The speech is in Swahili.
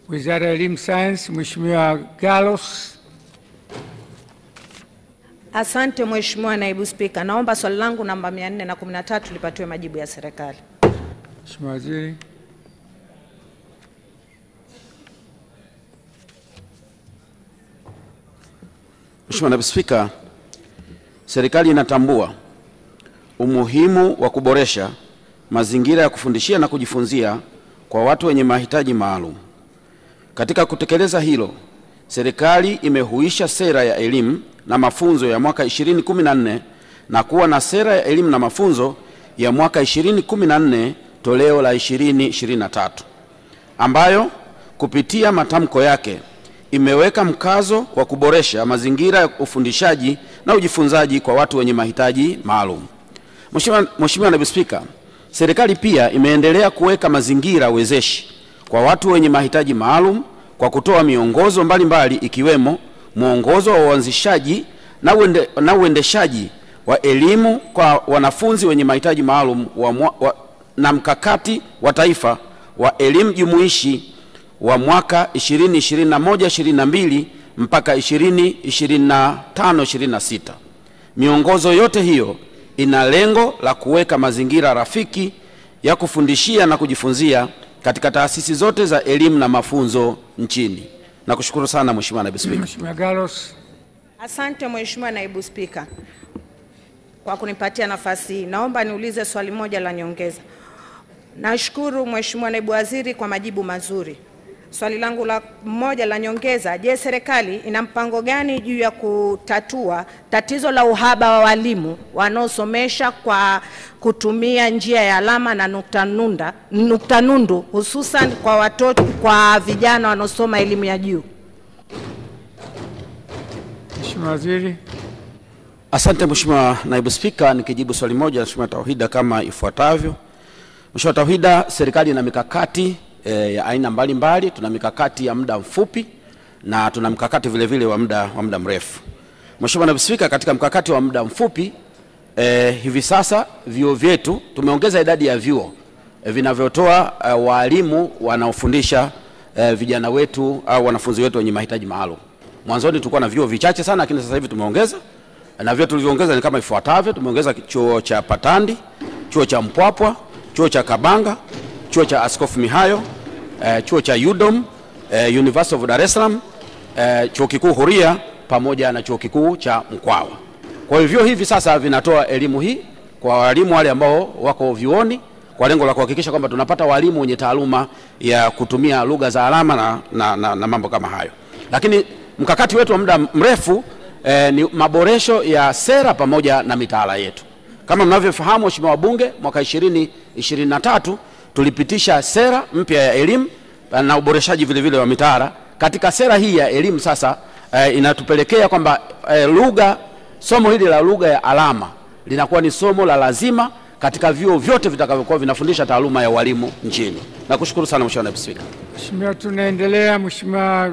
Wizara ya Elimu Sayansi, Mheshimiwa Gallos. Asante Mheshimiwa Naibu Spika. Naomba swali langu namba 413 lipatiwe majibu ya serikali. Mheshimiwa Waziri. Mheshimiwa Naibu Spika, serikali inatambua umuhimu wa kuboresha mazingira ya kufundishia na kujifunzia kwa watu wenye mahitaji maalum. Katika kutekeleza hilo, serikali imehuisha sera ya elimu na mafunzo ya mwaka 2014 na kuwa na sera ya elimu na mafunzo ya mwaka 2014 toleo la 2023, ambayo kupitia matamko yake imeweka mkazo wa kuboresha mazingira ya ufundishaji na ujifunzaji kwa watu wenye mahitaji maalum. Mheshimiwa Naibu Spika, serikali pia imeendelea kuweka mazingira wezeshi kwa watu wenye mahitaji maalum kwa kutoa miongozo mbalimbali ikiwemo mwongozo wa uanzishaji na uendeshaji wa elimu kwa wanafunzi wenye mahitaji maalum na mkakati wa taifa wa elimu jumuishi wa mwaka 2021-22 mpaka 2025-26. Miongozo yote hiyo ina lengo la kuweka mazingira rafiki ya kufundishia na kujifunzia katika taasisi zote za elimu na mafunzo nchini. Nakushukuru sana Mheshimiwa Naibu Spika. Mheshimiwa Gallos. Asante Mheshimiwa Naibu Spika kwa kunipatia nafasi hii. Naomba niulize swali moja la nyongeza. Nashukuru Mheshimiwa Naibu Waziri kwa majibu mazuri. Swali langu moja la nyongeza, je, serikali ina mpango gani juu ya kutatua tatizo la uhaba wa walimu wanaosomesha kwa kutumia njia ya alama na nukta nundu hususan kwa vijana wanaosoma elimu ya juu? Mheshimiwa Waziri. Asante Mheshimiwa Naibu Spika, nikijibu swali moja la Mheshimiwa Tauhida kama ifuatavyo. Mheshimiwa Tauhida, serikali ina mikakati ya aina mbalimbali. Tuna mikakati ya muda mfupi na tuna mikakati vile vile wa muda mrefu. Mheshimiwa Naibu Spika, katika mkakati wa muda mfupi hivi sasa vyuo vyetu tumeongeza idadi ya vyuo vinavyotoa walimu wanaofundisha vijana wetu au wanafunzi wetu wenye mahitaji maalum. Mwanzoni tulikuwa na vyuo vichache sana, lakini sasa hivi tumeongeza, na vyuo tulivyoongeza ni kama ifuatavyo. Tumeongeza chuo cha Patandi, chuo cha Mpwapwa, chuo cha Kabanga, chuo cha Askofu Mihayo, chuo cha UDOM, University of Dar es Salaam, chuo kikuu Huria pamoja na chuo kikuu cha Mkwawa. Kwa hivyo hivi sasa vinatoa elimu hii kwa walimu wale ambao wako vyuoni kwa lengo la kuhakikisha kwamba tunapata walimu wenye taaluma ya kutumia lugha za alama na mambo kama hayo. Lakini mkakati wetu wa muda mrefu ni maboresho ya sera pamoja na mitaala yetu. Kama mnavyofahamu Mheshimiwa wabunge, mwaka 2023 tulipitisha sera mpya ya elimu na uboreshaji vile vile wa mitaala. Katika sera hii ya elimu sasa inatupelekea kwamba somo hili la lugha ya alama linakuwa ni somo la lazima katika vyuo vyote vitakavyokuwa vinafundisha taaluma ya walimu nchini. Nakushukuru sana Mheshimiwa Naibu Spika. Mheshimiwa, tunaendelea. Mheshimiwa